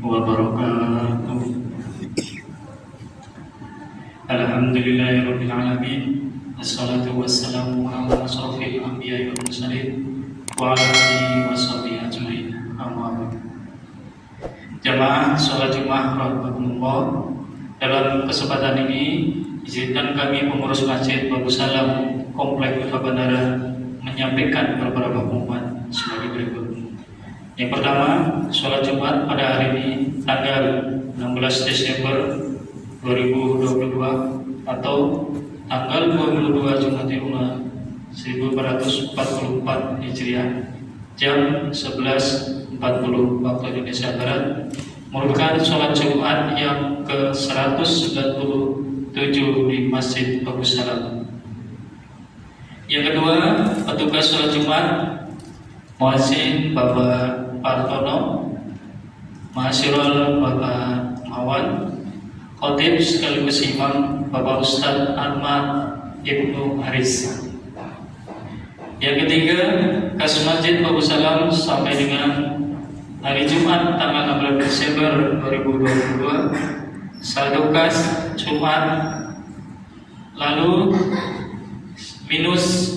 wabarakatuh. Alhamdulillahirabbil alamin. Assalatu wassalamu ala asrofil anbiya'i wal mursalin wa ala alihi washabihi ajmain. Amma ba'du. Jamaah salat Jumat rahimakumullah. Dalam kesempatan ini izinkan kami pengurus Masjid Bagus Salam Komplek Kebanara menyampaikan beberapa pengumuman sebagai berikut. Yang pertama, sholat Jumat pada hari ini tanggal 16 Desember 2022 atau tanggal 22 Jumadil Ula 1444 Hijriah jam 11.40 waktu Indonesia Barat merupakan sholat Jumat yang ke-197 di Masjid Bagus Salam. Yang kedua, petugas sholat Jumat muadzin Bapak Partono, Masyirul Bapak Mawan, khotib sekaligus imam Bapak Ustadz Ahmad Ibnu Haris. Yang ketiga, kas Masjid Bagus Salam sampai dengan hari Jumat tanggal 16 Desember 2022 saldo kas Jumat lalu minus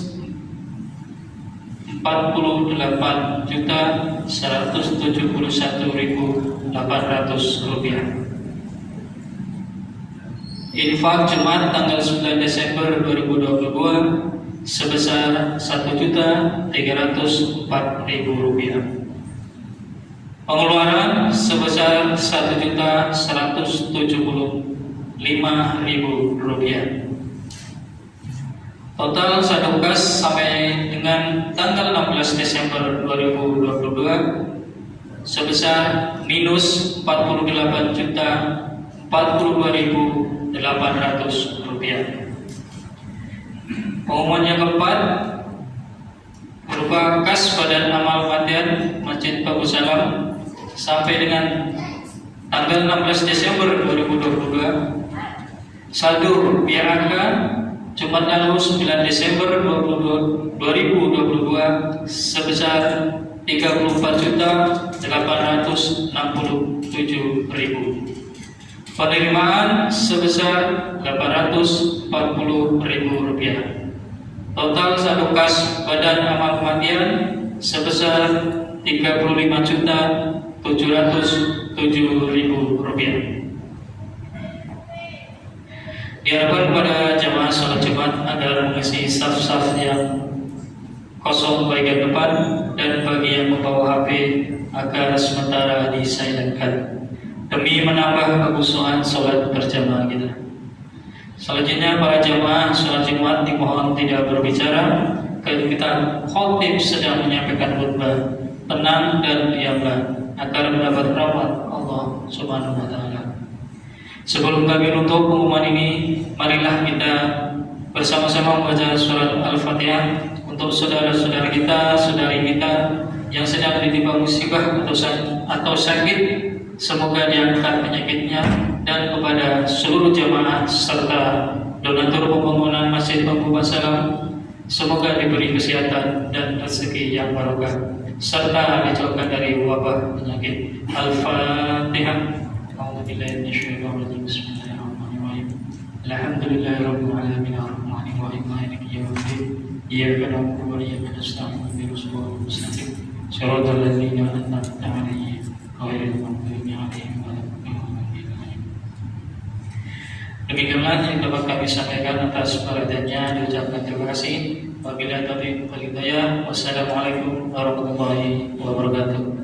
48.171.800 rupiah. Infak Jumat tanggal 9 Desember 2022 sebesar 1.304.000 rupiah. Pengeluaran sebesar 1.175.000 rupiah. Total saldo kas sampai dengan tanggal 16 Desember 2022 sebesar minus 48.042.800 rupiah. Pengumuman yang keempat berupa kas Badan Amal Matian Masjid Bagus Salam sampai dengan tanggal 16 Desember 2022 saldo rupiah angka Jumat lalu 9 Desember 2022 sebesar 34.867.000. Penerimaan sebesar 840.000 rupiah. Total saldo kas Badan Amal Kematian sebesar 35.707.000 rupiah. Diharapkan kepada jamaah sholat Jumat agar mengisi saf-saf yang kosong bagian depan dan bagi yang membawa HP agar sementara disilentkan demi menambah kehusuan sholat berjamaah kita. Selanjutnya para jamaah sholat Jumat dimohon tidak berbicara ketika khotib sedang menyampaikan khutbah, tenang dan diamlah agar mendapat rahmat Allah Subhanahu wa taala. Sebelum kami menutup pengumuman ini, marilah kita bersama-sama membaca surat Al-Fatihah untuk saudara-saudara kita, saudari kita yang sedang ditimpa musibah atau sakit, semoga diangkat penyakitnya, dan kepada seluruh jamaah serta donatur pembangunan Masjid Bagus Salam, semoga diberi kesehatan dan rezeki yang barokah serta dijauhkan dari wabah penyakit. Al-Fatihah. A'udzubillahi minasyaitonir rajim. Bismillahirrahmanirrahim. Alhamdulillahirabbil alamin arrahmanir rahim maliki yaumiddin. Iyyaka na'budu wa iyyaka nasta'in ihdinas siratal mustaqim siratal ladzina an'amta 'alaihim ghairil maghdubi 'alaihim waladdallin. Demikianlah yang dapat kami sampaikan. Atas perhatiannya diucapkan terima kasih. Wabillahi taufiq wal hidayah. Wassalamualaikum warahmatullahi wabarakatuh.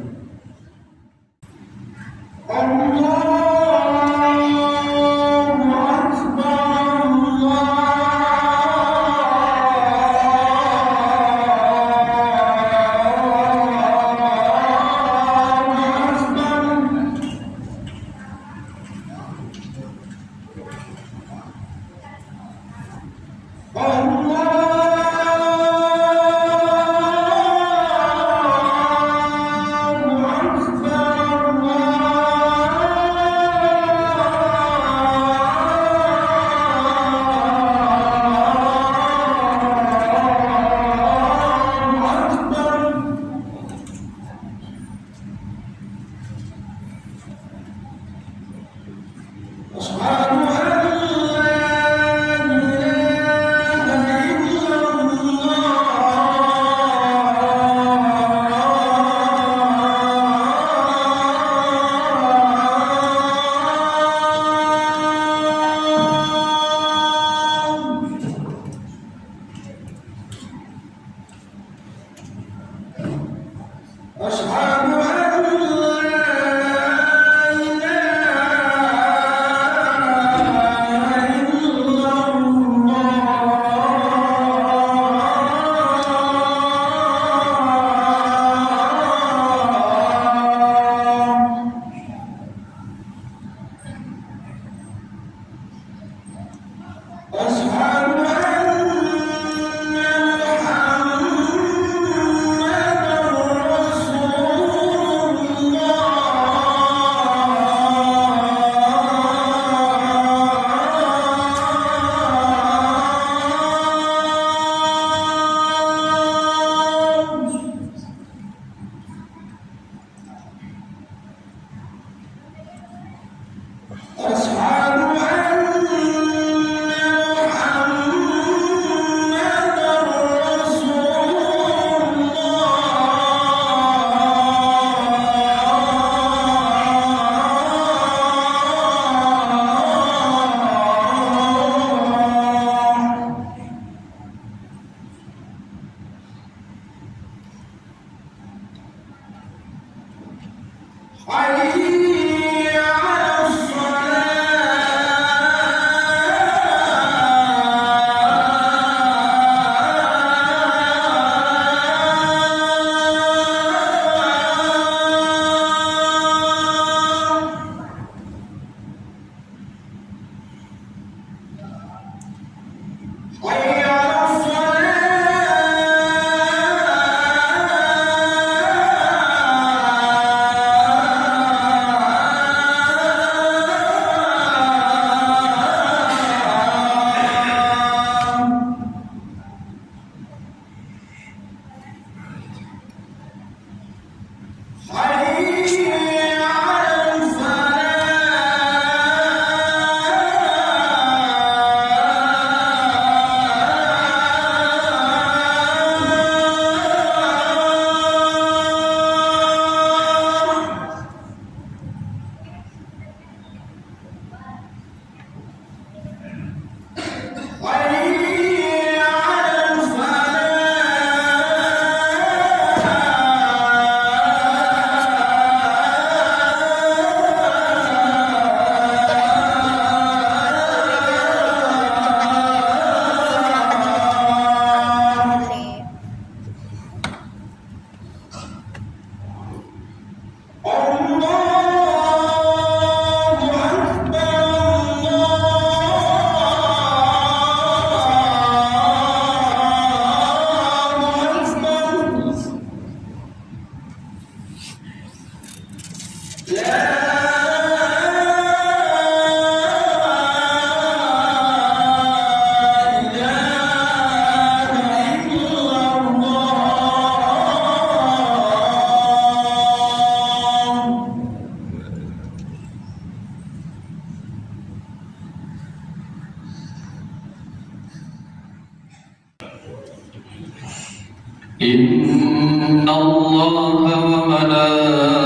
إن الله وملائكته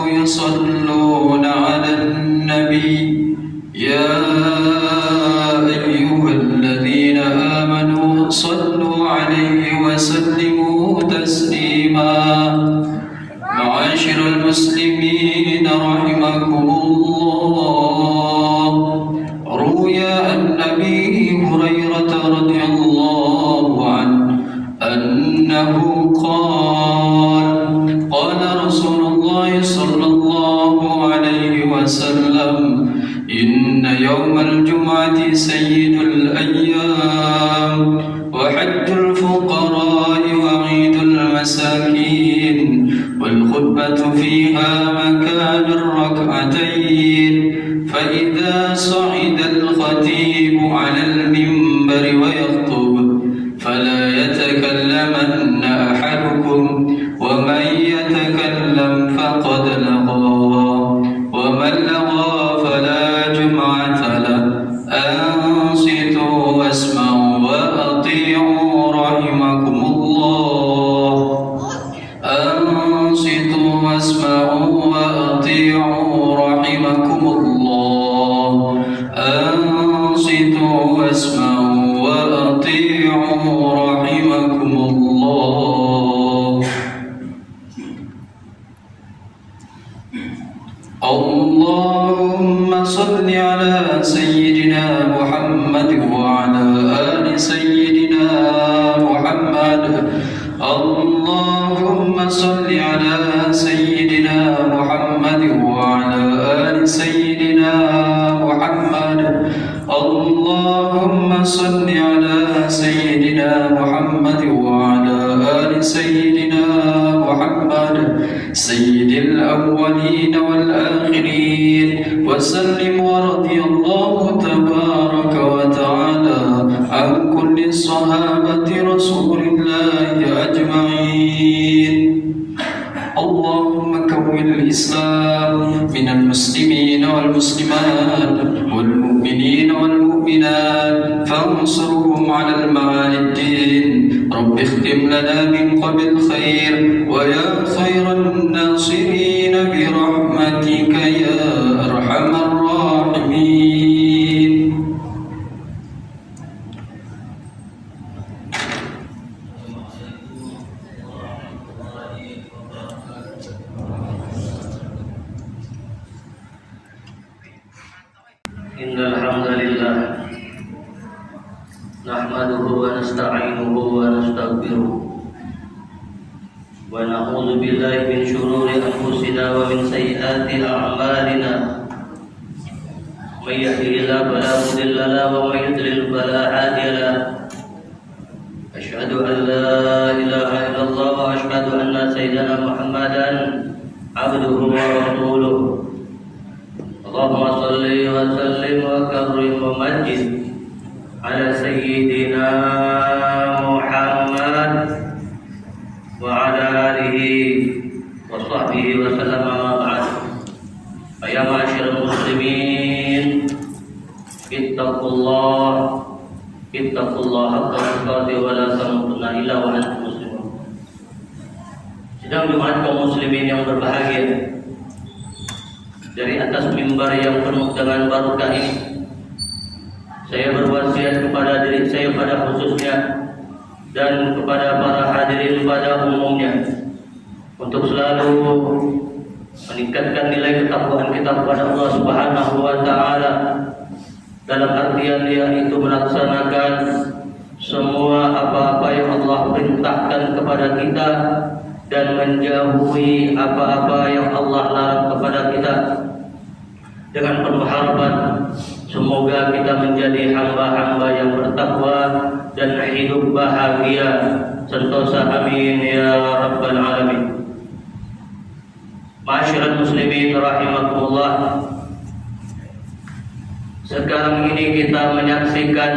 يصلون على النبي يا أيها الذين آمنوا صلوا عليه وسلموا تسليما. معاشر المسلمين رحمكم الله، روي عن أبي هريرة رضي الله عنه أنه قال رسول الله صلى الله عليه وسلم: إن يوم الجمعة سيد الأيام وحج الفقراء وعيد المساكين، والخطبة فيها مكان الركعتين، فإذا صعد الخطيب على المنبر ويخطب فلا يتكلمن أحدكم، ومن يتكلم فقد لغى، ومن لغى فلا أطيعوا رحمكم الله أنصتوا واسمعوا وأطيعوا رحمكم الله اللهم صل على سيدنا محمد وعلى آل سيدنا محمد اللهم صل على سيدنا محمد وعلى آل سيدنا محمد اللهم صل على سيدنا محمد وعلى آل سيدنا محمد سيد الأولين والآخرين وسلم ورضي الله تبارك وتعالى عن كل الصحابة رسول الله أجمعين اللهم كون الإسلام من المسلمين والمسلمات والمؤمنين والمؤمنات فانصرهم على المعالي الدين رب اختم لنا من قبل خير ويا خير الناصرين برحمتك يا أرحم الراحمين إن الحمد لله نحمده ونستعينه ونستغفره ونعوذ بالله من شرور أنفسنا ومن سيئات أعمالنا من يهده الله فلا مضل له ومن يضلل فلا هادي له أشهد أن لا إله إلا الله وأشهد أن سيدنا محمدا عبده ورسوله اللهم صل وسلم وكرم ومجد على سيدنا محمد وعلى آله وصحبه وسلم أما بعد فيا معاشر المسلمين اتقوا الله حق تقاته ولا تموتن إلا وأنتم مسلمون. Sidang Jumat kaum muslimin yang berbahagia, dari atas mimbar yang penuh dengan barokah ini, saya berwasiat kepada diri saya pada khususnya dan kepada para hadirin pada umumnya untuk selalu meningkatkan nilai ketakwaan kita kepada Allah Subhanahu wa taala, dalam artian yaitu melaksanakan semua apa-apa yang Allah perintahkan kepada kita dan menjauhi apa-apa yang Allah larang kepada kita, dengan penuh harapan semoga kita menjadi hamba-hamba yang bertakwa dan hidup bahagia sentosa, amin ya rabbal alamin. Ma'asyiral muslimin rahimakumullah, sekarang ini kita menyaksikan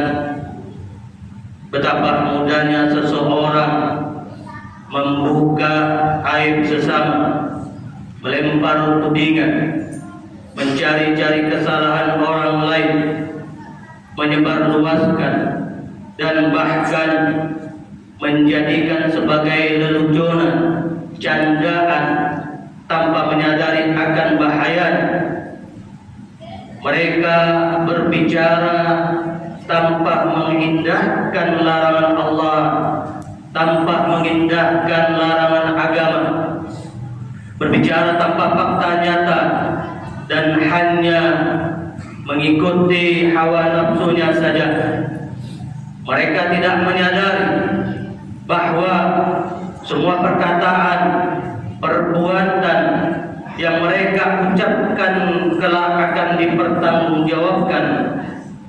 betapa mudahnya seseorang membuka aib sesama, melempar tudingan, mencari-cari kesalahan orang lain, menyebarluaskan dan bahkan menjadikan sebagai leluconan, candaan tanpa menyadari akan bahayanya. Mereka berbicara tanpa mengindahkan larangan Allah, tanpa mengindahkan larangan agama, berbicara tanpa fakta nyata dan hanya mengikuti hawa nafsunya saja. Mereka tidak menyadari bahwa semua perkataan, perbuatan yang mereka ucapkan kelak akan dipertanggungjawabkan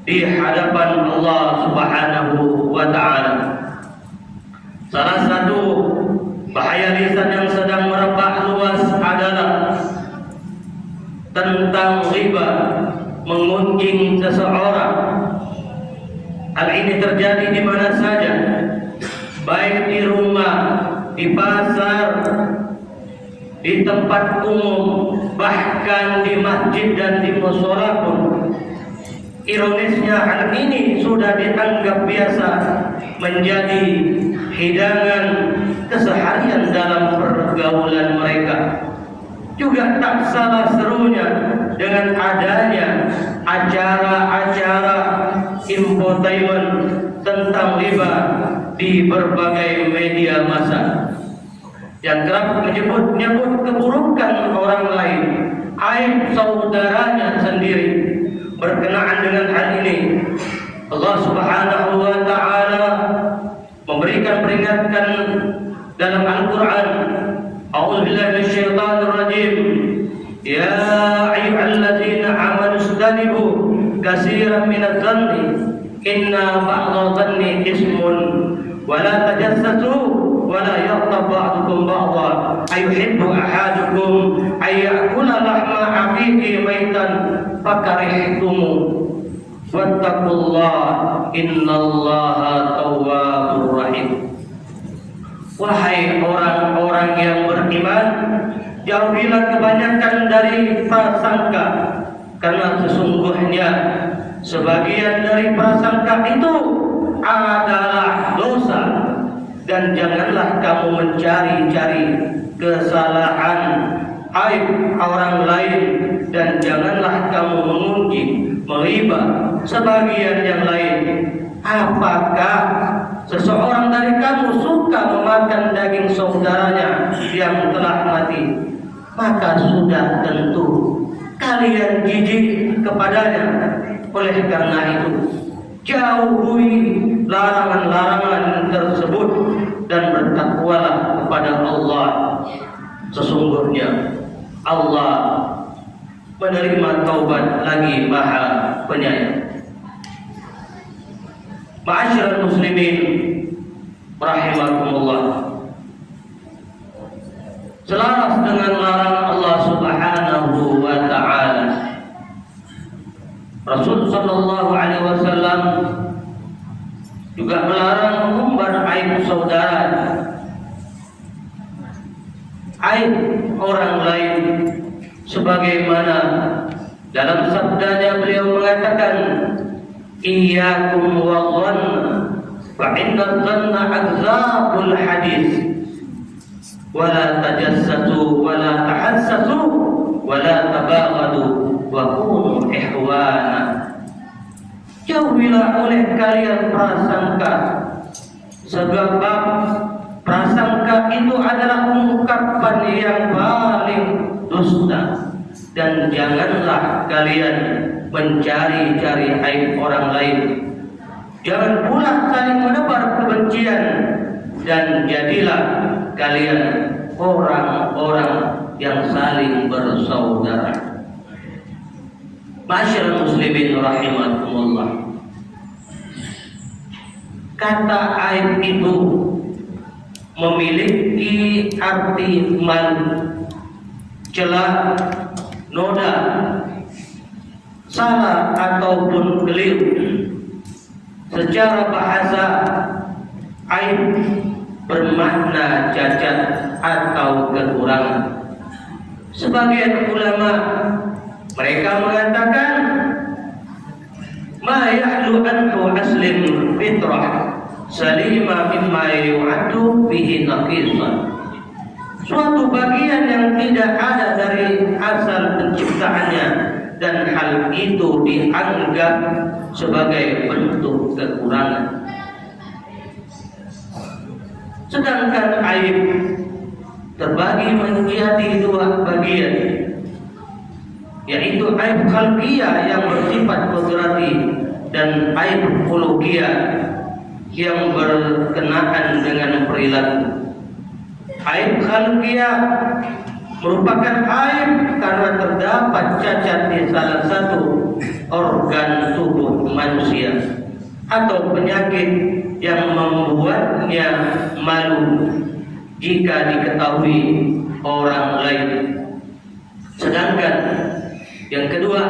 di hadapan Allah Subhanahu wa taala. Salah satu bahaya lisan yang sedang merebak luas adalah tentang riba, mengunjing seseorang. Hal ini terjadi di mana saja, baik di rumah, di pasar, di tempat umum, bahkan di masjid dan di mushola pun. Ironisnya hal ini sudah dianggap biasa menjadi hidangan keseharian dalam pergaulan mereka. Juga tak salah serunya dengan adanya acara-acara infotainment tentang riba di berbagai media massa yang kerap menyebut keburukan orang lain, aib saudaranya sendiri. Berkenaan dengan hal ini, Allah Subhanahu wa taala memberikan peringatan dalam Al-Qur'an. A'udzubillahi minasyaitonir rajim. Ya ayyuhalladzina amanu istanibu katsiran minadh-dhanni inna ba'dadh-dhanni ismun wa la tajassasu ولا يغتب بعضكم بعضا أيحب أحدكم أن يأكل لحم أخيه ميتا فكرهتموه واتقوا الله إن الله تواب رحيم. Wahai orang-orang yang beriman, jauhilah kebanyakan dari prasangka, karena sesungguhnya sebagian dari prasangka itu adalah dosa. Dan janganlah kamu mencari-cari kesalahan aib orang lain, dan janganlah kamu mengunci, meriba sebagian yang lain. Apakah seseorang dari kamu suka memakan daging saudaranya yang telah mati? Maka sudah tentu kalian jijik kepadanya. Oleh karena itu, jauhi larangan-larangan tersebut dan bertakwalah kepada Allah. Sesungguhnya Allah menerima taubat lagi Maha Penyayang. Ma'asyiral muslimin rahimakumullah, selaras dengan larangan Allah Subhanahu wa taala, Rasul sallallahu alaihi wasallam juga melarang mengumbar aib saudara, aib orang lain, sebagaimana dalam sabdanya beliau mengatakan, iyyakum wadh-dhann fa inna adh-dhanna akdzabul hadis wa la tajassasu wa la tahassasu wa la tabaghadu wa kunu ihwana. Jauhilah oleh kalian prasangka, sebab prasangka itu adalah ungkapan yang paling dusta. Dan janganlah kalian mencari-cari aib orang lain. Jangan pula saling menebar kebencian, dan jadilah kalian orang-orang yang saling bersaudara. Ma'asyiral muslimin rahimakumullah, kata aib itu memiliki arti malu, celah, noda, salah ataupun keliru. Secara bahasa, aib bermakna cacat atau kekurangan. Sebagian ulama mereka mengatakan ma ya'lu anhu aslim fitrah salima mimma yu'addu bihi naqisan. Suatu bagian yang tidak ada dari asal penciptaannya, dan hal itu dianggap sebagai bentuk kekurangan. Sedangkan aib terbagi menjadi dua bagian, yaitu aib khalqiyah yang bersifat qudrati dan aib khuluqiyah yang berkenaan dengan perilaku. Aib khalqiyah merupakan aib karena terdapat cacat di salah satu organ tubuh manusia atau penyakit yang membuatnya malu jika diketahui orang lain. Sedangkan yang kedua,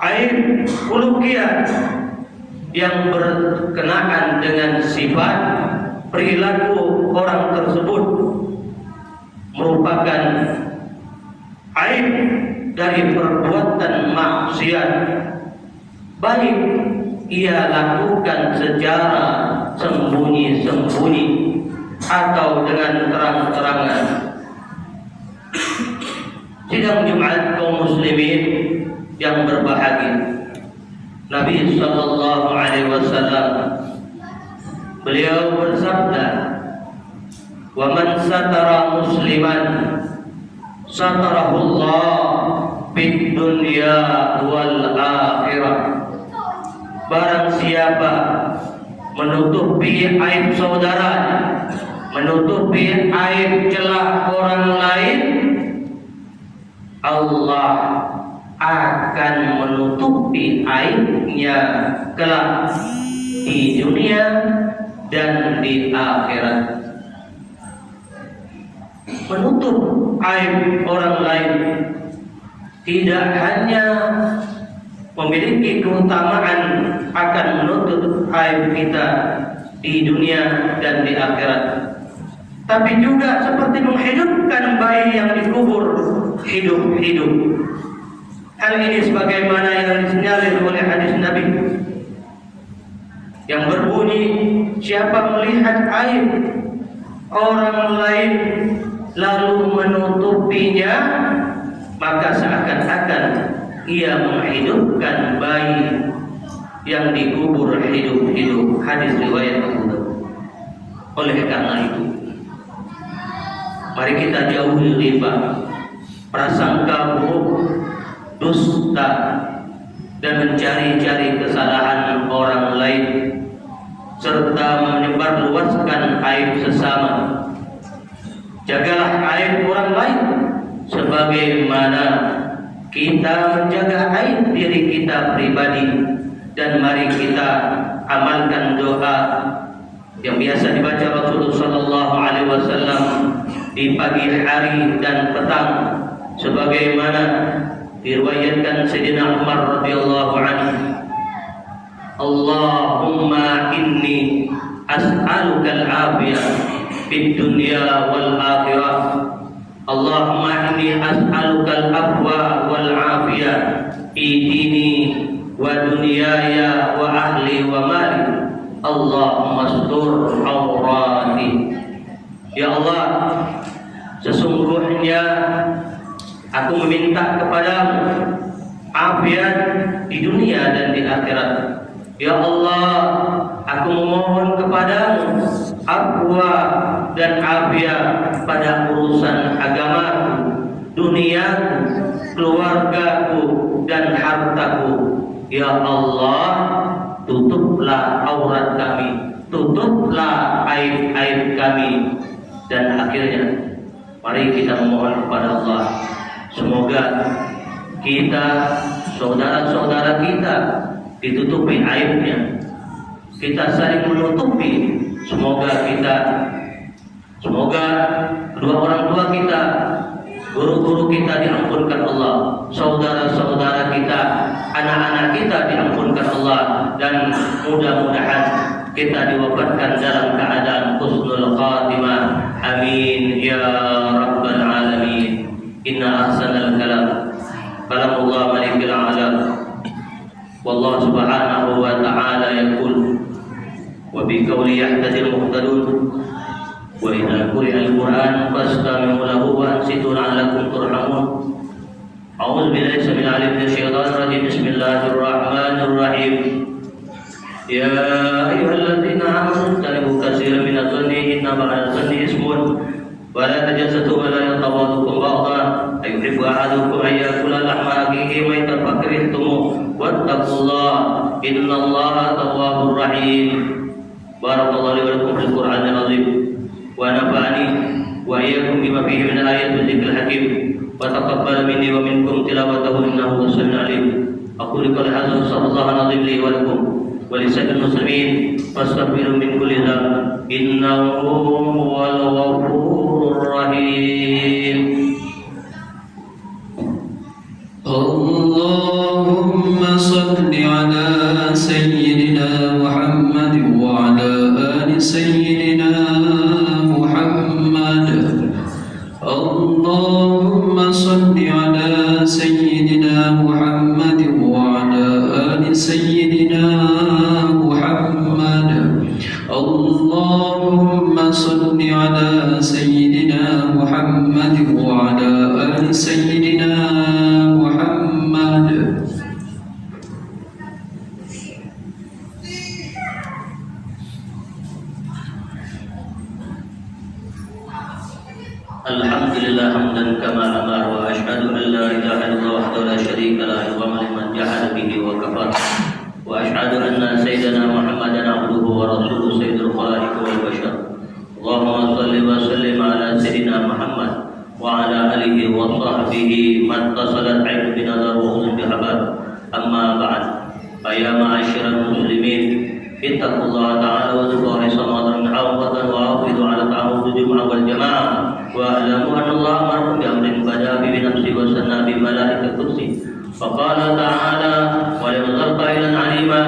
aib khuluqiyah yang berkenaan dengan sifat perilaku orang tersebut, merupakan aib dari perbuatan maksiat, baik ia lakukan secara sembunyi-sembunyi atau dengan terang-terangan. Sidang Jumat kaum muslimin yang berbahagia. Nabi sallallahu alaihi wasallam beliau bersabda, "Wa man satara musliman satarahu Allah fid dunya wal akhirah." Barang siapa menutupi aib saudaranya, menutupi aib celah orang lain, Allah akan menutupi aibnya kelak di dunia dan di akhirat. Menutup aib orang lain tidak hanya memiliki keutamaan akan menutup aib kita di dunia dan di akhirat, tapi juga seperti menghidupkan bayi yang dikubur hidup-hidup. Hal ini sebagaimana yang disinyalir oleh hadis Nabi yang berbunyi, siapa melihat aib orang lain lalu menutupinya, maka seakan-akan ia menghidupkan bayi yang dikubur hidup-hidup. Hadis riwayat Abu Daud. Oleh karena itu, mari kita jauhi riba, prasangka buruk, dusta, dan mencari-cari kesalahan orang lain, serta menyebarluaskan aib sesama. Jagalah aib orang lain sebagaimana kita menjaga aib diri kita pribadi. Dan mari kita amalkan doa yang biasa dibaca Rasulullah sallallahu alaihi wasallam di pagi hari dan petang, sebagaimana diriwayatkan Sayyidina Umar radhiyallahu anhu, Allahumma inni as'aluka al-afiyah fid dunya wal akhirah. Allahumma inni as'aluka al-afwa wal afiyah fi dini wa dunyaya wa ahli wa mali. Allahumma astur awrati. Ya Allah, sesungguhnya aku meminta kepadamu afiat di dunia dan di akhirat. Ya Allah, aku memohon kepadamu afwa dan afiat pada urusan agamaku, duniaku, keluargaku, dan hartaku. Ya Allah, tutuplah aurat kami, tutuplah aib-aib kami. Dan akhirnya, mari kita memohon kepada Allah, semoga kita, saudara-saudara kita, ditutupi aibnya. Kita saling menutupi. Semoga kedua orang tua kita, guru-guru kita diampunkan Allah, saudara-saudara kita, anak-anak kita diampunkan Allah, dan mudah-mudahan kita diwafatkan dalam keadaan husnul khatimah. Amin ya rabbal alamin. Inna ahsanal kalam kalamullah malikul alam. Wallahu subhanahu wa ta'ala yaqul wa bi qawli yahtadil muhtadun wa idza quri'a al-Qur'an fastami'u lahu wa ansitu la'allakum turhamun. A'udzu billahi samil alim minasyaitonir rajim. Bismillahirrahmanirrahim. Ya ayyuhalladzina amanu ijtanibu katsiran minadh-dhanni inna ba'dadh-dhanni ismun wa la tajassatu wa la yatawaddakum ba'dhan ayuhibbu ahadukum an ya'kula lahma akhihi maytan fakarihtum wattaqullaha innallaha tawwabur rahim. Barakallahu li wa lakum fil Qur'anil azim wa nafa'ani wa iyyakum bima fihi min ayatin wa dzikril hakim wa taqabbal minni wa minkum tilawatahu innahu was-sami'ul 'alim. Aqulu qawli hadza sallallahu alaihi li wa lakum wa li sa'iril muslimin fastaghfiru min kulli dhanb innahu huwal ghafurur rahim. Allahumma salli ala sayyidina Muhammad wa ala ali sayyidina Muhammad. Allahumma salli ala sayyidina Muhammad wa ala ali sayyidina Muhammad. Allahumma salli ala sayyidina Muhammad wa ala ali sayyidina شريك له عظما لمن جحد به وكفر وأشهد أن سيدنا محمدا عبده ورسوله سيد الخلائق والبشر اللهم صل وسلم على سيدنا محمد وعلى آله وصحبه ما اتصلت عين بنظر وأذن بخبر أما بعد فيا معاشر المسلمين اتقوا الله تعالى واذكروا صمدا عوضا وعوضوا على تعوض الجمعة والجماعة واعلموا أن الله أمركم بأمر بدأ بنفسه وسنى بملائكة القدس فقال تعالى ولينظر قائلا عليما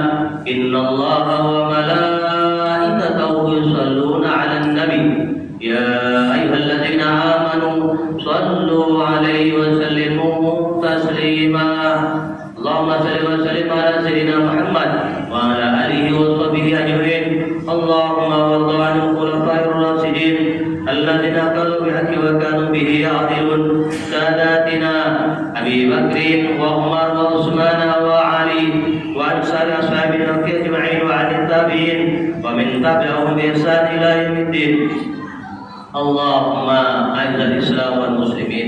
إن الله وملائكته يصلون على النبي يا أيها الذين آمنوا صلوا عليه وسلموا تسليما اللهم صل وسلم على سيدنا محمد وعلى آله وصحبه أجمعين اللهم وارض عن الخلفاء الراشدين الذين قالوا بالحق وكانوا به يعدلون ساداتنا أبي بكر وعمر وعثمان وعلي وعن سائر أصحابنا أجمعين وعن التابعين ومن تبعهم بإحسان إلى يوم الدين اللهم أعز الإسلام والمسلمين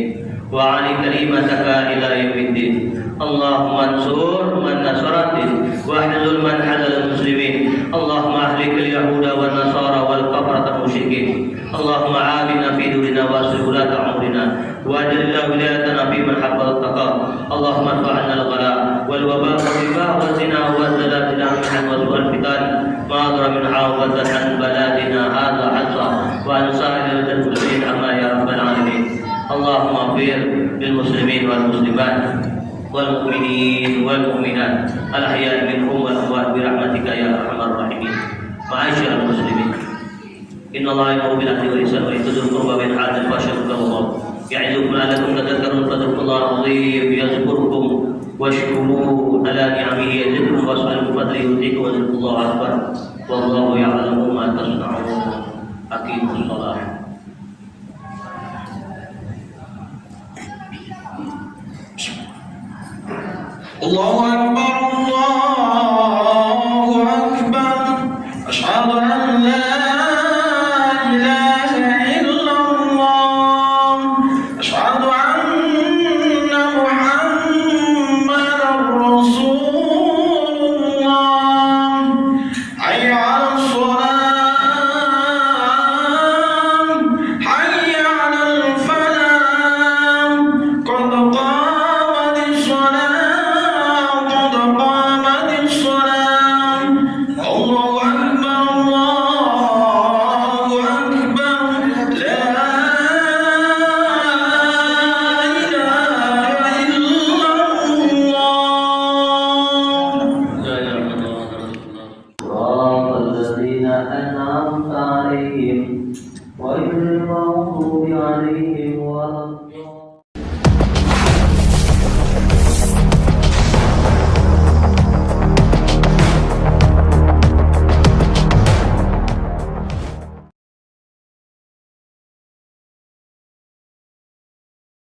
وعلي كلمتك إلى يوم الدين اللهم انصر من نصر الدين واحزل من حزل المسلمين اللهم أهلك اليهود والنصارى والكفرة المشركين اللهم عافنا في دورنا واصلح ولاة أمورنا واجعل ولايتنا في من حفظ التقى اللهم ارفع عنا الغلاء والوباء والربا والزنا والزلازل والمحن وسوء الفتن ما ضر منها وبدت عن بلادنا هذا حصى وعن سائر المسلمين عما يا رب العالمين اللهم اغفر للمسلمين والمسلمات والمؤمنين والمؤمنات الأحياء منهم والأموات برحمتك يا أرحم الراحمين معاشر المسلمين إن الله يأمر بالعدل والإحسان وإيتاء ذي القربى وينهى عن الفحشاء والمنكر والبغي يعظكم لعلكم تذكرون فاذكروا الله العظيم يذكركم واشكروه على نعمه يزدكم واسألوا من فضله يؤتيكم وذكروا الله أكبر والله يعلم ما تصنعون أقيموا الصلاة الله أكبر الله أكبر أشهد أن لا إله إلا الله أشهد أن محمدا رسول الله حي على الصلاة حي على الفلاح قد قامت الصلاة أنعمت عليهم غير المغضوب عليهم ولا